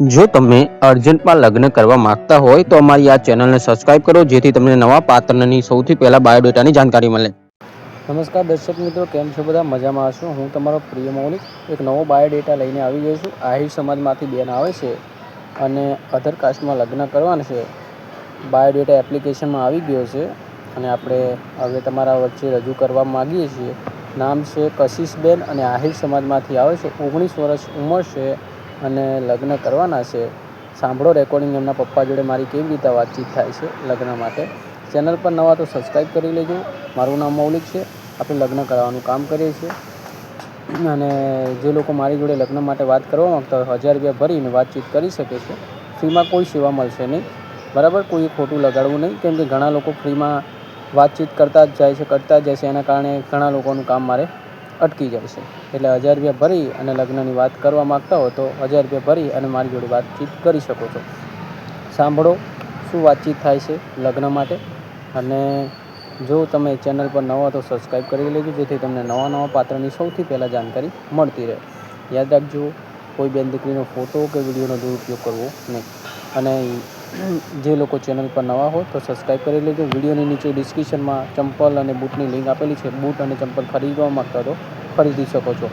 જો તમે અર્જન્ટમાં લગ્ન કરવા માંગતા હોય તો અમારી આ ચેનલને સબસ્ક્રાઇબ કરો જેથી તમને નવા પાત્રની સૌથી પહેલા બાયોડેટાની જાણકારી મળે. નમસ્કાર દર્શક મિત્રો, કેમ છો બધા? મજામાં હશો? હું તમારો પ્રિય મૌલિક એક નવો બાયોડેટા લઈને આવી ગયો છું. આહિર સમાજમાંથી બેન આવે છે અને અધર કાસ્ટમાં લગ્ન કરવાના છે. બાયોડેટા એપ્લિકેશનમાં આવી ગયો છે અને આપણે હવે તમારા વચ્ચે રજૂ કરવા માગીએ છીએ. નામ છે કશિશબેન અને આહિર સમાજમાંથી આવે છે. 19 વર્ષ ઉંમર છે અને લગ્ન કરવાના છે. સાંભળો રેકોર્ડિંગ એમના પપ્પા જોડે મારી કેવી રીતે વાતચીત થાય છે લગ્ન માટે. ચેનલ પર નવા તો સબસ્ક્રાઈબ કરી લેજો. મારું નામ મૌલિક છે. આપણે લગ્ન કરાવવાનું કામ કરીએ છીએ અને જે લોકો મારી જોડે લગ્ન માટે વાત કરવા માગતા હોય 1000 રૂપિયા ભરીને વાતચીત કરી શકે છે. ફ્રીમાં કોઈ સેવા મળશે નહીં, બરાબર? કોઈ ખોટું લગાડવું નહીં, કેમ કે ઘણા લોકો ફ્રીમાં વાતચીત કરતા જ જાય છે. એના કારણે ઘણા લોકોનું કામ મારે અટકી જાય છે. એટલે 1000 રૂપિયા ભરી અને લગ્નની વાત કરવા માગતા હો તો 1000 રૂપિયા ભરી અને મારી જોડે વાતચીત કરી શકો છો. સાંભળો શું વાતચીત થાય છે લગ્ન માટે. અને જો તમે ચેનલ પર નવા તો સબસ્ક્રાઈબ કરી લેજો જેથી તમને નવા પાત્રની સૌથી પહેલાં જાણકારી મળતી રહે. યાદ રાખજો, કોઈ બેન દીકરીનો ફોટો કે વિડીયોનો દુરુપયોગ કરવો નહીં. અને જે લોકો ચેનલ પર નવા હોય તો સબસ્ક્રાઈબ કરી લેજો. વિડીયોની નીચે ડિસ્ક્રિપ્શનમાં ચંપલ અને બૂટની લિંક આપેલી છે. બૂટ અને ચંપલ ખરીદવા માગતા તો ખરીદી શકો છો.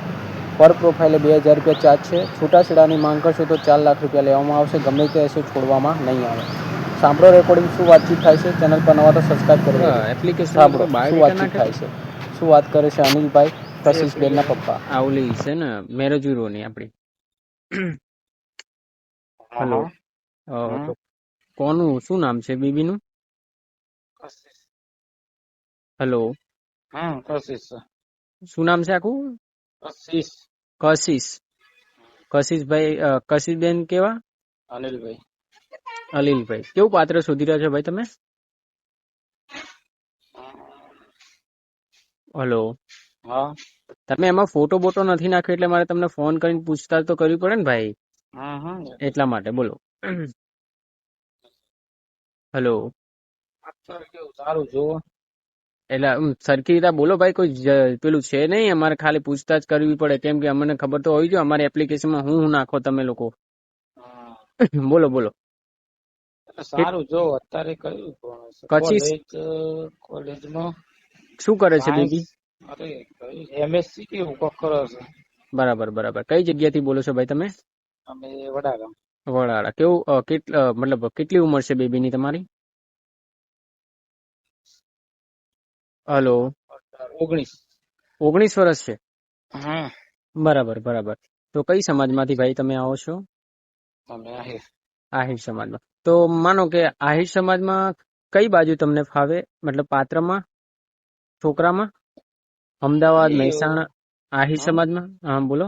પર પ્રોફાઇલે 2000 રૂપિયા ચાર્જ છે. છૂટાછેડાની માંગ કરશો તો 4 લાખ રૂપિયા લેવામાં આવશે. ગમે તે હશે છોડવામાં નહીં આવે. સાંભળો રેકોર્ડિંગ શું વાતચીત થાય છે. ચેનલ પર નવા તો સબસ્ક્રાઈબ કરી લેજો. એપ્લિકેશન સાંભળો શું વાતચીત થાય છે. શું વાત કરે છે અનિલભાઈ, કશિશબેનના પપ્પા. આવલી છે ને મેરેજ બ્યુરોની આપણી. હેલો, તો કોનું શું નામ છે બીબીનું? હેલો, શું નામ છે આખું? કશિશભાઈ, કશિશબેન કેવા? અનિલભાઈ. કેવું પાત્ર શોધી રહ્યા છો ભાઈ તમે? હેલો, તમે એમાં ફોટો બોટો નથી નાખ્યો એટલે મારે તમને ફોન કરીને પૂછતાછ તો કરવી પડે ને ભાઈ, એટલા માટે. બોલો. હેલો, સારું જુઓ. એટલે સરખી રીતે બોલો ભાઈ. કોઈ પેલું છે નહીં, અમારે ખાલી પૂછતાછ કરવી પડે કેમ કે અમને ખબર તો હોવી જોઈએ અમારી એપ્લિકેશનમાં હું નાખો તમે લોકો. બોલો બોલો. સારું જો અત્યારે કયું કોલેજમાં શું કરે છે બેબી? એમએસસી કેવું કરે છે. બરાબર બરાબર. કઈ જગ્યાથી બોલો છો ભાઈ તમે? અમે વડાગામ. વડાળા. કેવું મતલબ કેટલી ઉંમર છે બેબીની તમારી? હલો, 19 વર્ષ છે. બરાબર બરાબર. તો કઈ સમાજમાંથી ભાઈ તમે આવો છો? આહિર સમાજમાં. તો માનો કે આહિર સમાજમાં કઈ બાજુ તમને ફાવે, મતલબ પાત્રમાં, છોકરામાં? અમદાવાદ, મહેસાણા, આહિર સમાજમાં? હા બોલો.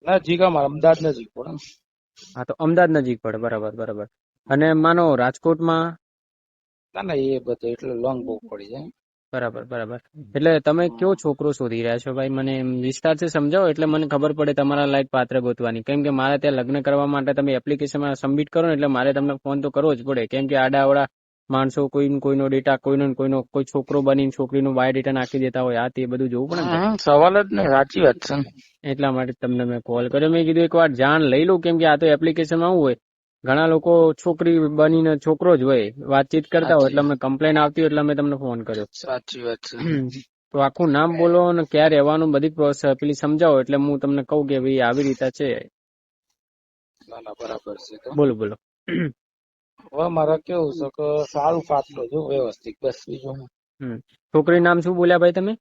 નજીક, અમદાવાદ નજીક પડે. હા, તો અમદાવાદ નજીક પડે. બરાબર બરાબર. અને માનો રાજકોટમાં? ના એ બધું એટલે લોંગ બહુ પડી જાય. બરાબર બરાબર. એટલે તમે કયો છોકરો શોધી રહ્યા છો ભાઈ? મને વિસ્તારથી સમજાવો એટલે મને ખબર પડે તમારા લાયક પાત્ર ગોતવાની. કેમ કે મારે ત્યાં લગ્ન કરવા માટે તમે એપ્લિકેશનમાં સબમિટ કરો ને એટલે મારે તમને ફોન તો કરવો જ પડે. કેમ કે આડાઅવળા માણસો કોઈનો ડેટા કોઈ છોકરો બની છોકરીનો બાયોડેટા નાખી દેતા હોય. આ તે બધું જોવું પડે ને. સવાલ જ નહીં, સાચી વાત છે. એટલા માટે તમને મેં કોલ કર્યો. મેં કીધું એક વાર જાણ લઈ લઉં, કેમ કે આ તો એપ્લિકેશનમાં આવું હોય, ઘણા લોકો છોકરી બનીને છોકરો જ હોય વાતચીત કરતા હોય એટલે અમને કમ્પ્લેન આવતી હોય એટલે મેં તમને ફોન કર્યો. સાચી વાત છે. તો આખું નામ બોલો અને ક્યાં રહેવાનું બધી પ્રોસેસ પેલી સમજાવો એટલે હું તમને કહું કે ભાઈ આવી રીતે છે. બરાબર છે. બોલો બોલો. હવે મારે કેવું છે કે સારું પાત્ર જો વ્યવસ્થિત, બસ બીજું. છોકરી નામ શું બોલ્યા ભાઈ તમે?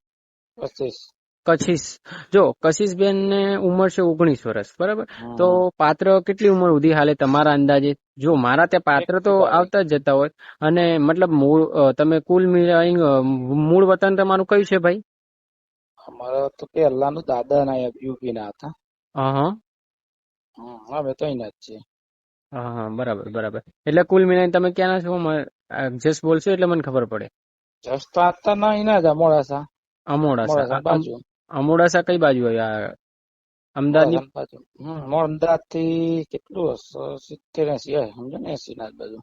કશિશ. જો કશિશબેન ને ઉંમર છે 19 વર્ષ, બરાબર. તો પાત્ર કેટલી ઉંમર સુધી હાલે તમારા અંદાજે? જો મારા ત્યાં પાત્ર તો આવતા જ જતા હોય, અને મતલબ તમે કુલ મૂળ વતન તમારું કયું છે ભાઈ? અમારા તો પહેલાનું દાદા ના યુપી ના હતા. હવે તો અહીંયા જ છે. હા બરાબર બરાબર. એટલે કુલ મિલાઈને તમે ક્યાં છો? જસ્ટ બોલશો એટલે મને ખબર પડે. જસ્ટ તો આતા ના અહીંયા જ મોડાસા. અમોડાસા કઈ બાજુ હોય? અમદાવાદ બાજુ. અમદાવાદ થી કેટલું હશે? 70-80 સમજો ને, 80 ના બાજુ.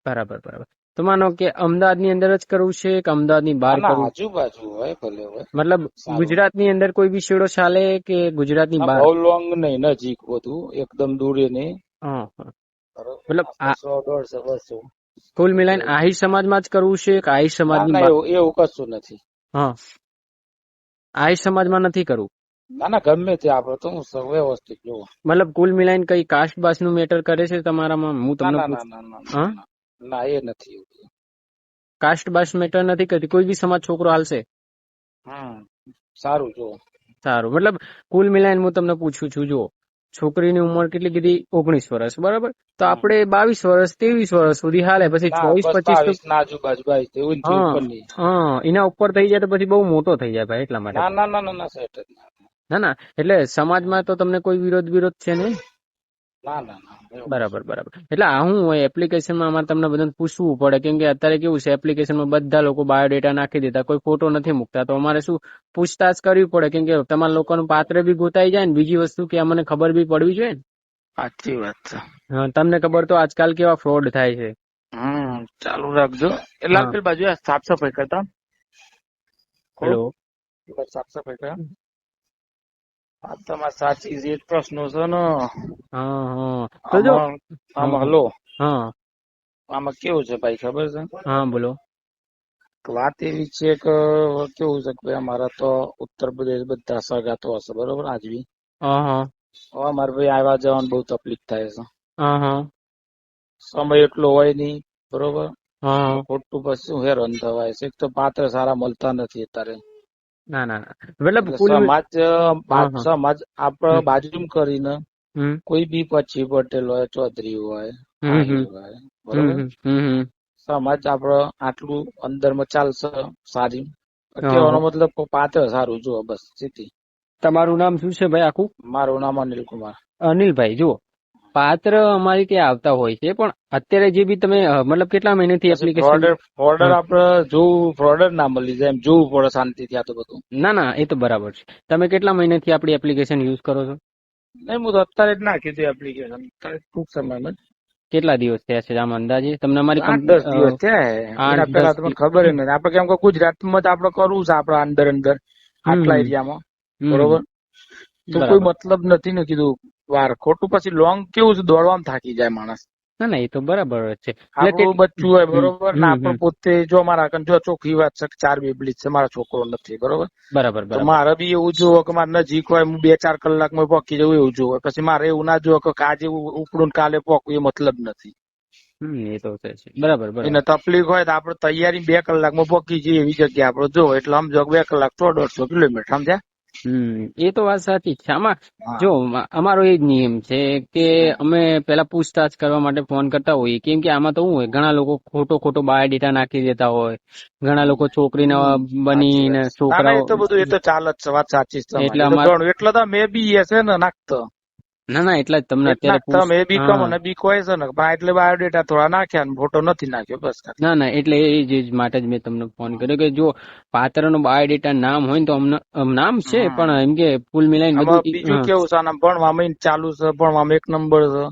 બરાબર બરાબર. તો માનો કે અમદાવાદ ની અંદર જ કરવું છે કે અમદાવાદ ની બહાર કરવું? આજુબાજુ હોય, ભલે હોય. મતલબ ગુજરાત ની અંદર કોઈ બી શેડો ચાલે કે ગુજરાત ની બહાર? બહુ લોંગ નહીં, નજીક બધું એકદમ દૂર નહીં. મતલબ આ 100 150 200. કુલ મિલાઈને આહિર સમાજમાં જ કરવું છે કે આહિર ના સમાજની ના, એવું કશું નથી. હા, આહિર સમાજમાં નથી કરવું. ના ના, ગમે તે આપડે તો હું વ્યવસ્થિત જોવો. મતલબ કુલ મિલાઈને કઈ કાસ્ટ બાસ્ટ નું મેટર કરે છે તમારામાં? હું ના તમને ના પૂછ ના ના ના હા, ના ના ના, એ નથી એવું. કાસ્ટ બાસ્ટ મેટર નથી કરતી, કોઈ બી સમાજ છોકરો હાલશે. સારું જોવો. સારું, મતલબ કુલ મિલાઈને હું તમને પૂછું છું, જો છોકરીની ઉંમર કેટલી કીધી? 19 વર્ષ, બરાબર. તો આપણે 22 વર્ષ 23 વર્ષ સુધી હાલે, પછી ના, 24 બસ 25 તો 22 ના આજુબાજુ 22 એવું હા ઉપર નહીં. હા, એના ઉપર થઈ જાય તો પછી બહુ મોટો થઈ જાય ભાઈ, એટલા માટે. ના ના ના ના ના, સેટ જ ના. ના ના, એટલે સમાજમાં તો તમને કોઈ વિરોધ છે નહીં? ના ના ના, એવું બરાબર બરાબર. એટલે આ હું હોય એપ્લિકેશનમાં અમારે તમને બધાને પૂછવું પડે, કેમ કે અત્યારે કેવું છે એપ્લિકેશનમાં બધા લોકો બાયોડેટા નાખી દેતા, કોઈ ફોટો નથી મૂકતા, તો અમારે શું પૂછતાછ કરવી પડે, કેમ કે તમારા લોકોનું પાત્ર બી ગોતાઈ જાય ને, બીજી વસ્તુ કે અમને ખબર બી પડવી જોઈએ ને. સાચી વાત છે. હા, તમને ખબર તો આજકાલ કેવા ફ્રોડ થાય છે. ચાલુ રાખજો. એ હા, લાલપીર બાજુ સાફ સફાઈ કરતા હેલો. સાફ સફાઈ કર્યા. આ તમારે સાચી જે પ્રશ્નો છે ને, હા હા, તો જો આમાં આમાં હા હલો, હા આમાં કેવું છે ભાઈ ખબર છે? હા, બોલો. વાત એવી છે કે કેવું છે કે ભાઈ અમારા તો ઉત્તર પ્રદેશ બધા સગાતો હશે, બરોબર, આજવી. હા હા હવે મારે ભાઈ આવ્યા જવાનું બહુ તકલીફ થાય છે. હા હા સમય એટલો હોય નહીં, બરોબર. હા, ખોટું પછી શું હેરાન થવાય છે. એક તો પાત્ર સારા મળતા નથી અત્યારે. ના ના ના, મતલબ એટલે કુલ હા હા સમાજ આપડે બાજુ કરીને હમ કોઈ બી પછી પટેલ હોય, ચૌધરી હોય, હમ આહિર હમ હોય, હમ બરોબર. હમ હમ સમાજ આપડે આટલું અંદરમાં ચાલશે સારી. હા કેવાનો મતલબ પાત્ર સારું જુઓ, બસ સીધી. તમારું નામ શું છે ભાઈ આખું? મારું નામ અનિલ કુમાર. અનિલભાઈ, જુઓ પાત્ર અમારી ત્યાં આવતા હોય છે, પણ અત્યારે જે બી તમે મતલબ કેટલા મહિનાથી પછી એપ્લિકેશન? ફોર્ડર આપડે જોવું, ફ્રોડર ના મળી જાય એમ જોવું પડે શાંતિથી. આ તો બધું ના ના, એ તો બરાબર છે. તમે કેટલા મહિનાથી આપણી એપ્લિકેશન યુઝ કરો છો? નહીં, હું તો અત્યારે જ નાખી હતી એપ્લિકેશન, અત્યારે ટૂંક સમયમાં જ. કેટલા દિવસ થયા છે આમ અંદાજે તમને અમારી 8-10 દિવસ થયા. એના પેલા 8-10 તમને ખબર નથી. આપડે કેમ કે ગુજરાતમાં જ આપડે કરવું છે, આપડે અંદર અંદર આટલા હમ એરિયામાં, હમ બરોબર. તો કોઈ બરાબર. મતલબ નથી ને કીધું વાર ખોટું. પછી લોંગ કેવું છે, દોડવામાં થાકી જાય માણસ. ના ના, એ તો બરાબર જ છે. એટલે આપણું બચ્ચું હોય, બરોબર ને, આપડે હમ પોતે જો મારા જો ચોખ્ખી વાત છે, 4 બેબલી છે, મારા છોકરો નથી, બરોબર. બરાબર તો બરાબર. મારે બી એવું જોવો કે મારે નજીક હોય, હું 2-4 કલાકમાં પોકી જવું એવું જોવે. પછી મારે એવું ના જોવે કે આજે ઉપડું ને કાલે પોકવું, એ મતલબ નથી. એ તો છે. બરાબર એને બરાબર. તકલીફ હોય તો આપડે તૈયારી 2 કલાકમાં પોકી જઈએ એવી જગ્યા આપડે જો, એટલે સમજો 2 કલાક 100-150 કિલોમીટર, સમજ્યા? એ તો વાત સાચી છે. આમાં હા. જો અમારો એ જ નિયમ છે કે અમે પેલા પૂછતાછ કરવા માટે ફોન કરતા હોઈએ, કેમ કે આમાં તો શું હોય, ઘણા લોકો ખોટો બાયોડેટા નાખી દેતા હોય, ઘણા લોકો છોકરીને સાચી બનીને વાત. ના ના, છોકરાઓ, એ તો બધું એ તો ચાલ જ છે, વાત સાચી છે એટલે તમારી. એ તો અમાર ઘણું એટલે તો મે બી છે ને નાખતો. ના ના, એટલા જ તમને એટલા અત્યારે જ તમે એ બી કમ હા અને બી કોઈ છે ને, પણ એટલે બાયોડેટા થોડા નાખ્યા ને ફોટો નથી નાખ્યો, બસ ખાલી. ના ના, એટલે એ જ માટે જ મેં તમને ફોન કર્યો કે જો પાત્રનો બાયોડેટા નામ હોય ને તો નામ છે, પણ એમ કે ફૂલ મિલાઈને બધું આમાં બીજું કેવું છે, આના ભણવામાં ચાલુ છે, ભણવામાં 1 નંબર છે.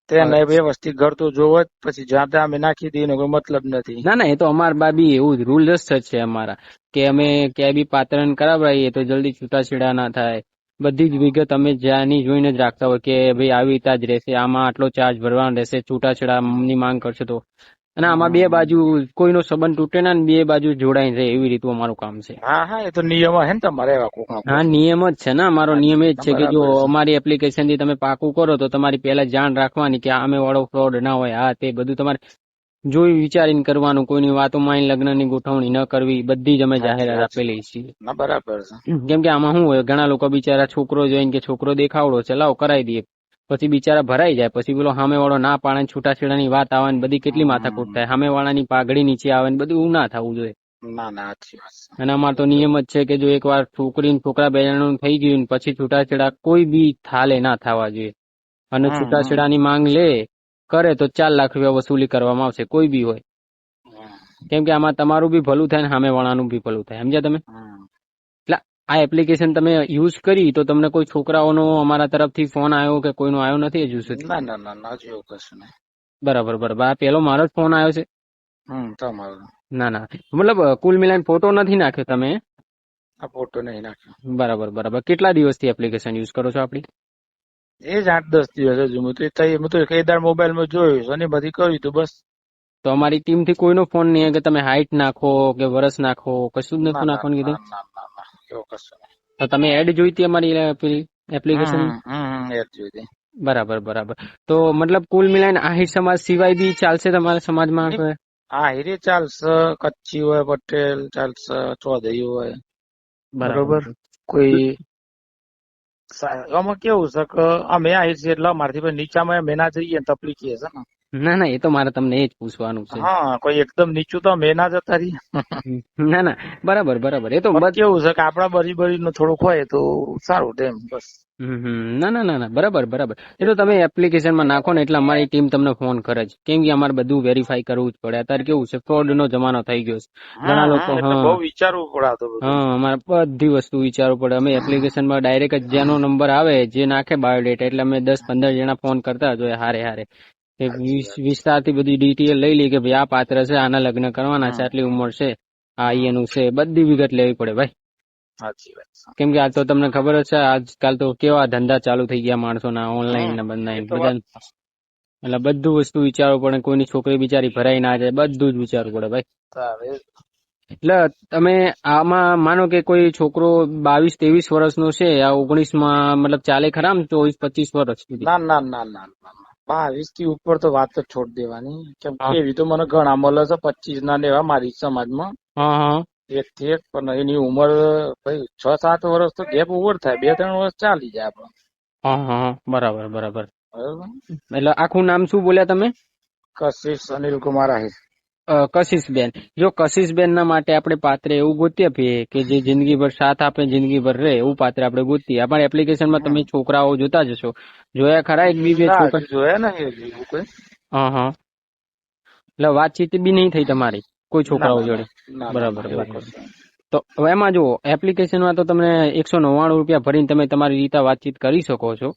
તેને વ્યવસ્થિત ઘર તો જોવો જ. પછી જ્યાં ત્યાં અમે નાખી દઈએ એનો કોઈ મતલબ નથી. ના ના, એ તો અમારા બાબી એવું જ રૂલ જ છે અમારા, કે અમે ક્યાંય બી પાત્રને કરાવડાવીએ તો જલ્દી છૂટાછેડા ના થાય. બધી જ વિગત અમે જ્યાંની જોઈને જ રાખતા હોય કે ભાઈ આવી રીતના જ રહેશે, આમાં આટલો ચાર્જ ભરવાનો રહેશે, છૂટાછેડાની માંગ કરશે તો. અને આમાં બે બાજુ કોઈનો સંબંધ તૂટે ના, બે બાજુ જોડાઈ રહે, એવી રીતનું અમારું કામ છે. હા હા, એ તો નિયમ હે ને તમારે એવા કોકનો હા, કોક. નિયમ જ છે ને અમારો. નિયમ એ જ છે કે જો બરાબર છે. અમારી એપ્લિકેશન થી તમે પાકું કરો તો તમારી પહેલા જાણ રાખવાની કે આમે વાળો ફ્રોડ ના હોય. હા, તે બધું તમારે જોઈ વિચારીને કરવાનું. કોઈની વાતોમાં લગ્નની ગોઠવણી ન કરવી, બધી જ અમે સાચી જાહેરાત વાત છે. આપેલી છીએ. ના બરાબર છે. કેમ કે આમાં શું હોય, ઘણા લોકો બિચારા છોકરો જોઈને કે છોકરો દેખાવડો છે, લાવો કરાવી દઈએ, પછી બિચારા ભરાઈ જાય, પછી પેલો સામે વાળો ના પાડે, છૂટાછેડાની વાત આવે ને બધી કેટલી માથાકૂટ થાય, સામે વાળાની પાઘડી નીચે આવે ને બધું એવું ના થવું જોઈએ. ના ના, સાચી વાત છે. અને અમાર તો નિયમ જ છે કે જો એકવાર છોકરી ને છોકરા બે જણાનું થઈ ગયું ને પછી છૂટાછેડા કોઈ બી થાલે ના થવા જોઈએ. અને છૂટાછેડાની માંગ કરે તો 4 લાખ રૂપિયા વસૂલી કરવામાં આવશે, કોઈ બી હોય. કેમ કે આમાં તમારું બી ભલું થાય ને સામે વાળાનું બી ભલું થાય, સમજ્યા તમે? એટલે આ એપ્લિકેશન તમે યુઝ કરી તો તમને કોઈ છોકરાઓનો અમારા તરફથી ફોન આવ્યો કે કોઈનો આવ્યો નથી હજુ સુધી? ના ના ના ના, હજુ એવું કશું નહીં. બરાબર બરાબર. આ પેલો મારો જ ફોન આવ્યો છે? તમારો. ના ના, મતલબ કુલ મિલાઈને ફોટો નથી નાખ્યો તમે? આ ફોટો નહીં નાખ્યો. બરાબર બરાબર. કેટલા દિવસથી એપ્લિકેશન યુઝ કરો છો આપડી? એ જ 8-10 દિવસ હજુ હું તો કઈદાર મોબાઈલ માં જોયું શનિ બધી કર્યું તું બસ. તો અમારી ટીમ થી કોઈનો ફોન નહીં આવે કે તમે હાઈટ નાખો કે વર્ષ નાખો, કશું જ ના નતું ના નાખવાનું ના કીધું? ના ના ના એવું કશું નહીં. તો તમે એડ જોઈતી અમારી પેલી એપ્લિકેશન? એ જ જોઈ હતી. બરાબર બરાબર. તો મતલબ કુલ મિલાઈને આહિર સમાજ સિવાય બી ચાલશે તમારા સમાજમાં? હા હીરે ચાલશે, કચ્છી હોય, પટેલ ચાલશે, ચૌધરી હોય, બરોબર. કોઈ આમાં કેવું છે કે અમે આહિર છીએ એટલે અમારથી નીચામાં અમે ના જઈએ ને તકલીફ એ છે ને. ના ના, એ તો મારે તમને એ જ પૂછવાનું છે. હા, કોઈ એકદમ નીચું તો અમે ના જતા રહીએ. ના ના, બરાબર બરાબર. એ તો કેવું છે કે આપડા બરી નું થોડુંક હોય તો સારું એમ બસ. ના ના ના ના, બરાબર બરાબર. એ તો તમે એપ્લિકેશનમાં નાખો ને એટલે અમારી ટીમ તમને ફોન કરે જ, કેમ કે અમારે બધું વેરીફાઈ કરવું જ પડે. અત્યારે કેવું છે, ફ્રોડ નો જમાનો થઈ ગયો છે. ઘણા લોકો એટલે બહુ વિચારવું પડે આ તો બધું. હા, અમારે બધી વસ્તુ વિચારવું પડે. અમે એપ્લિકેશનમાં ડાયરેક્ટ જ જેનો નંબર આવે, જે નાખે બાયોડેટા, એટલે અમે 10-15 જણા ફોન કરતા જોઈએ હારે હારે. વિસ્તારથી બધી ડિટેલ લઈ લઈએ કે ભાઈ આ પાત્ર છે, આના લગ્ન કરવાના છે, આટલી ઉંમર છે, આ એનું છે, બધી વિગત લેવી પડે ભાઈ. સાચી વાત છે. કેમ કે આ તો તમને ખબર જ છે, આજકાલ તો કેવા ધંધા ચાલુ થઈ ગયા માણસોના, ઓનલાઈન ના બધા એટલે બધું વસ્તુ વિચારવું પડે. કોઈની છોકરી બિચારી ભરાઈ ના જાય, બધું જ વિચારવું પડે ભાઈ. એટલે તમે આમાં માનો કે કોઈ છોકરો 22-23 વર્ષનો છે, આ 19માં મતલબ ચાલે ખરા? 24-25 વર્ષ સુધી? ના ના ના ના ના, 22 થી ઉપર તો વાત જ છોડ દેવાની. કેમ કે એવી તો મને ઘણા મળે છે 25 ના ને એવા મારી સમાજમાં. એક થી એક, પણ એની ઉંમર ભાઈ 6-7 વર્ષ તો ગેપ ઓવર થાય, 2-3 વર્ષ ચાલી જાય આપડે. બરાબર બરાબર. બરાબર. એટલે આખું નામ શું બોલ્યા તમે? કશિશ અનિલ કુમાર આહિર. કશિશબેન. જો કશિશબેન ના માટે આપણે પાત્ર એવું ગોતી આપીએ કે જે જિંદગીભર સાથ આપે, જિંદગીભર રહે એવું પાત્ર આપણે ગોતીએ. અમારી એપ્લિકેશનમાં તમે છોકરાઓ જોતા જશો, જોયા ખરા? એક બી બે છોકરા જોયા નહીં કોઈ. એટલે વાતચીત બી નહીં થઈ તમારી કોઈ છોકરાઓ જોડે? બરાબર બરાબર. તો હવે એમાં જો એપ્લિકેશનમાં તો તમને 199 રૂપિયા ભરીને તમે તમારી રીતે વાતચીત કરી શકો છો.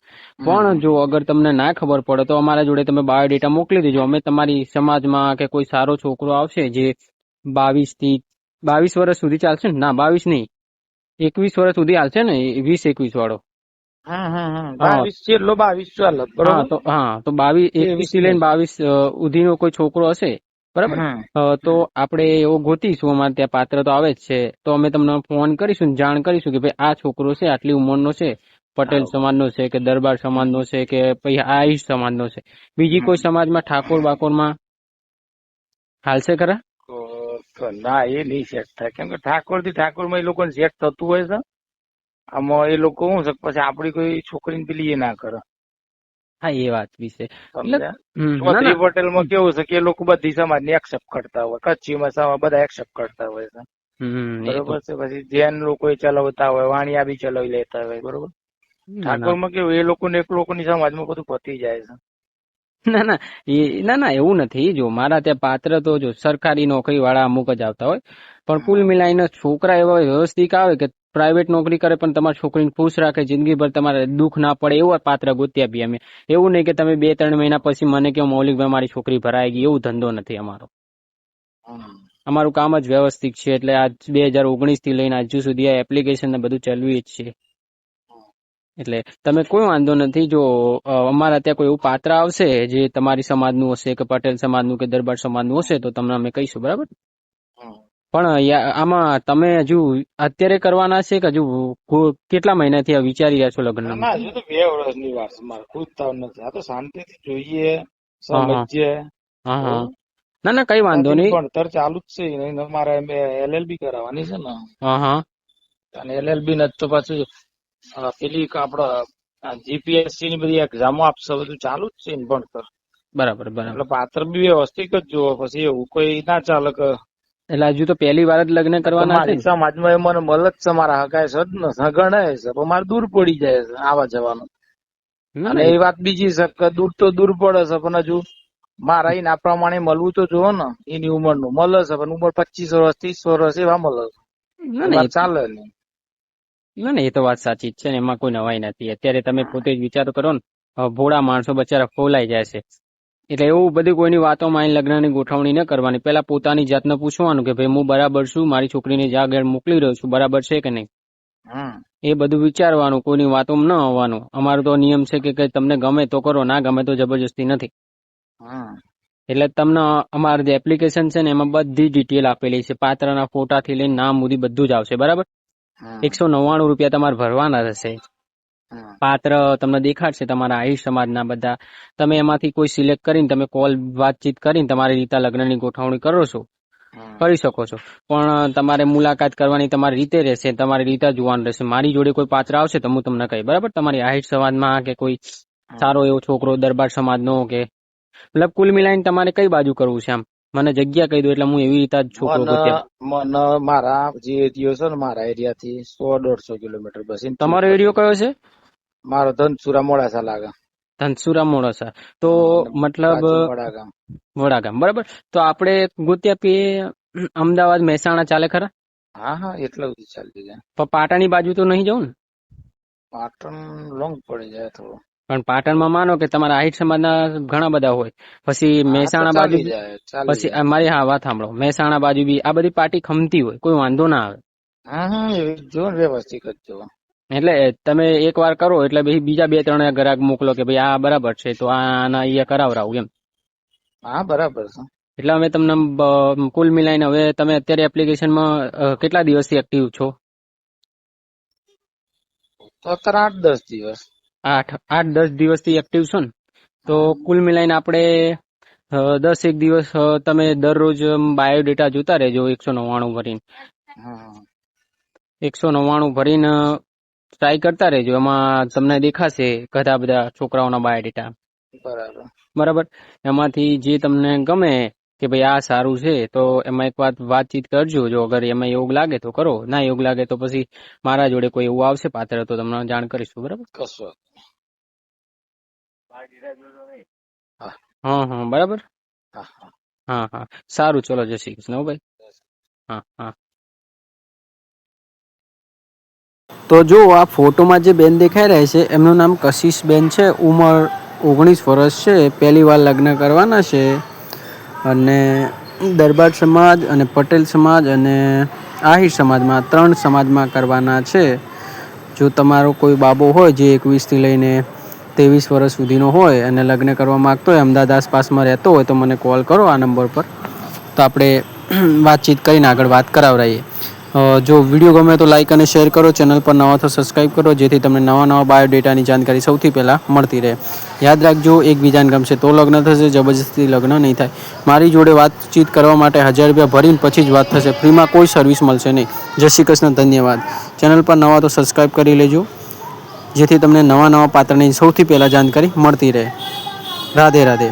પણ જો અગર તમને ના ખબર પડે તો અમારા જોડે તમે બાયોડેટા મોકલી દેજો. અમે તમારી સમાજમાં કે કોઈ સારો છોકરો આવશે જે 22 વર્ષ સુધી ચાલશે ને? ના, 22 નહીં, 21 વર્ષ સુધી હાલશે ને, 20-21 વાળો. 22 ચાલે. તો 21 થી લઈને 22 સુધીનો કોઈ છોકરો હશે, બરાબર, તો આપણે એવો ગોતીશું. અમારે ત્યાં પાત્ર તો આવે જ છે, તો અમે તમને ફોન કરીશું, જાણ કરીશું કે ભાઈ આ છોકરો છે, આટલી ઉંમરનો છે, પટેલ સમાજનો છે કે દરબાર સમાજનો છે કે પછી આહિર સમાજનો છે. બીજી કોઈ સમાજમાં ઠાકોર બાકોરમાં હાલશે ખરા? ના, એ નહીં સેટ થાય. કેમ કે ઠાકોર માં એ લોકોને સેટ થતું હોય છે. આમાં એ લોકો શું છે, પછી આપડી કોઈ છોકરીને પેલી એ ના કરે. હા, એ વાત બી છે. ચૌધરી પટેલ માં કેવું છે કે એ લોકો બધી સમાજ ને એક્સેપ્ટ કરતા હોય, કચ્છીમાં બધા એક્સેપ્ટ કરતા હોય છે. બરોબર છે. પછી જૈન લોકો ચલાવતા હોય, વાણિયા બી ચલાવી લેતા હોય, બરોબર. ઠાકોર માં કેવું, એ લોકો ને એક લોકોની સમાજમાં બધું પતી જાય છે. ના ના, એવું નથી. જો મારા ત્યાં પાત્ર તો જો સરકારી નોકરી વાળા અમુક જ આવતા હોય, પણ કુલ મિલાઈને છોકરા એવા વ્યવસ્થિત આવે કે પ્રાઇવેટ નોકરી કરે પણ તમારી છોકરીને ખુશ રાખે, જિંદગીભર તમારે દુઃખ ના પડે એવા પાત્ર ગોતી આપીએ અમે. એવું નહીં કે તમે 2-3 મહિના પછી મને કહો મૌલિકભાઈ મારી છોકરી ભરાઈ ગઈ, એવું ધંધો નથી અમારો. અમારું કામ જ વ્યવસ્થિત છે. એટલે આજ 2019 થી લઈને હજુ સુધી આ એપ્લિકેશન ને બધું ચલાવીએ જ છે. એટલે તમે કોઈ વાંધો નથી. જો અમારા ત્યાં કોઈ એવું પાત્ર આવશે જે તમારી સમાજનું હશે કે પટેલ સમાજનું કે દરબાર સમાજનું હશે તો તમને અમે કહીશું, બરાબર. પણ આમાં તમે હજુ અત્યારે કરવાના છે કે હજુ કેટલા મહિનાથી વિચારી રહ્યા છો લગ્ન? હજુ તો 2 વર્ષની વાત છે. મારે ખુદ તાવ નથી. આ તો શાંતિથી જોઈએ, સમજીએ. ના ના, કઈ વાંધો નહીં. ભણતર ચાલુ જ છે. મારે LLB કરાવવાની છે ને, અને LLB ને તો પાછું પેલી આપડે GPSC ની બધી એક્ઝામો આપશે, બધું ચાલુ જ છે ભણતર. બરાબર. એટલે પાત્ર બી વ્યવસ્થિત જ જોવો, પછી એવું કોઈ ના ચાલે કે એટલે હજુ તો પહેલી વાર જ લગ્ન કરવાના છે. મારી સમાજમાં એ મને મળે જ છે, મારા હગાય છે જ ને, સગણાય છે, પણ મારે દૂર પડી જાય છે આવા જવાનું. અને એ વાત બીજી છે કે દૂર તો દૂર પડે છે, પણ હજુ મારા એના પ્રમાણે મળવું તો જોવો ને. એની ઉંમરનું મળે છે, પણ ઉંમર 25 વર્ષ 30 વર્ષ એવા મળે છે. ચાલે નહીં. ના, એ તો વાત સાચી જ છે ને, એમાં કોઈ નવાઈ નથી. અત્યારે તમે પોતે જ વિચાર કરો ને, ભોળા માણસો બચારા ફોલાઈ જાય છે. એટલે એવું બધી કોઈની વાતોમાં લગ્નની ગોઠવણી ન કરવાની. પેલા પોતાની જાતને પૂછવાનું કે ભાઈ હું બરાબર છું, મારી છોકરીને જ્યાં આગળ મોકલી રહ્યો છું બરાબર છે કે નહીં. હમ એ બધું વિચારવાનું, કોઈની વાતોમાં ન આવવાનું. અમારો તો નિયમ છે કે તમને ગમે તો કરો, ના ગમે તો જબરજસ્તી નથી. હમ એટલે તમને અમારું જે એપ્લિકેશન છે ને એમાં બધી ડિટેલ આપેલી છે, પાત્રના ફોટાથી લઈને નામ સુધી બધું જ આવશે, બરાબર. હમ 199 રૂપિયા તમારે ભરવાના રહેશે. હમ પાત્ર તમને દેખાડશે, તમારા આહિર સમાજના બધા. તમે એમાંથી કોઈ સિલેક્ટ કરીને તમે કોલ વાતચીત કરીને તમારી રીતે લગ્નની ગોઠવણી કરો છો, હમ કરી શકો છો. પણ તમારે મુલાકાત કરવાની તમારી રીતે રહેશે, તમારી રીતે જોવાનું રહેશે. મારી જોડે કોઈ પાત્ર આવશે તો હું તમને કહી, બરાબર. તમારી આહિર સમાજમાં કે કોઈ સારો એવો છોકરો દરબાર સમાજનો કે મતલબ કુલ મિલાઈને તમારે કઈ બાજુ કરવું છે, આમ મને જગ્યા કહી દો એટલે હું એવી રીતે છોકરો ગોત્યા. મને મારા જે એરિયો છે ને, મારા એરિયા થી 100-150 કિલોમીટર બસ. તમારો એરિયો કયો છે? મારો ધનસુરા મોડાસા લાગે. ધનસુરા મોડાસા તો મતલબ વડાગામ. વડાગામ, બરાબર. તો આપણે ગોત્યા પીએ અમદાવાદ મહેસાણા ચાલે ખરા? હા એટલા સુધી ચાલતી જાય. પણ પાટણની બાજુ તો નહીં જવું ને? પાટણ લોંગ પડી જાય થોડું. પણ પાટણમાં માનો કે તમારા આહિર સમાજના ઘણા બધા હોય, પછી મહેસાણા બાજુ પછી મારી વાત સાંભળો, મહેસાણા બાજુ બી આ બધી પાર્ટી ખમતી હોય, કોઈ વાંધો ના આવે. જો વ્યવસ્થિત કરજો. એટલે તમે એક વાર કરો એટલે બીજા 2-3 ગ્રાહક મોકલો કે ભાઈ આ બરાબર છે તો આના અહીંયા કરાવરાવું એમ. હા બરાબર છે. એટલે અમે તમને કુલ મિલાઈને, હવે તમે અત્યારે એપ્લિકેશનમાં કેટલા દિવસથી એક્ટિવ છો? તો 8-10 દિવસ. 8-10 દિવસથી એક્ટિવ છો ને? તો કુલ મિલાઈને આપણે 10 દિવસ તમે દરરોજ બાયોડેટા જોતા રહેજો. 199 ભરીને 199 ભરીને ટ્રાય કરતા રહેજો. એમાં તમને દેખાશે ઘણા બધા છોકરાઓના બાયોડેટા, બરાબર. એમાંથી જે તમને ગમે કે ભાઈ આ સારું છે તો એમાં એક વાતચીત કરજો. જો અગર એમાં યોગ લાગે તો કરો, ના યોગ લાગે તો પછી મારા જોડે કોઈ એવું આવશે પાત્ર તો તમને જાણ કરીશું, બરાબર. હા બરાબર. હા સારું, ચલો, જય શ્રી કૃષ્ણ ભાઈ. હા. તો જો આ ફોટોમાં જે બેન દેખાઈ રહી છે એમનું નામ કશિશ બેન છે. ઉંમર 19 વર્ષ છે. પહેલી વાર લગ્ન કરવાના છે અને દરબાર સમાજ અને પટેલ સમાજ અને આહિર સમાજમાં 3 સમાજમાં કરવાના છે. જો તમારો કોઈ બાબો હોય જે 21 થી લઈને 23 વર્ષ સુધીનો હોય અને લગ્ન કરવા માંગતો હોય, અમદાવાદ આસપાસમાં રહેતો હોય તો મને કોલ કરો આ નંબર પર, તો આપણે વાતચીત કરીને આગળ વાત કરાવરાઈએ. જો વિડીયો ગમે તો લાઇક અને શેર કરો, ચેનલ પર નવા તો સબસ્ક્રાઈબ કરો, જેથી તમને નવા બાયોડેટાની જાણકારી સૌથી પહેલાં મળતી રહે. યાદ રાખજો, એકબીજાને ગમશે તો લગ્ન થશે, જબરજસ્તી લગ્ન નહીં થાય. મારી જોડે વાતચીત કરવા માટે 1000 રૂપિયા ભરીને પછી જ વાત થશે. ફ્રીમાં કોઈ સર્વિસ મળશે નહીં. જય શ્રી કૃષ્ણ, ધન્યવાદ. ચેનલ પર નવા તો સબસ્ક્રાઈબ કરી લેજો, જેથી તમને નવા પાત્રની સૌથી પહેલાં જાણકારી મળતી રહે. રાધે રાધે.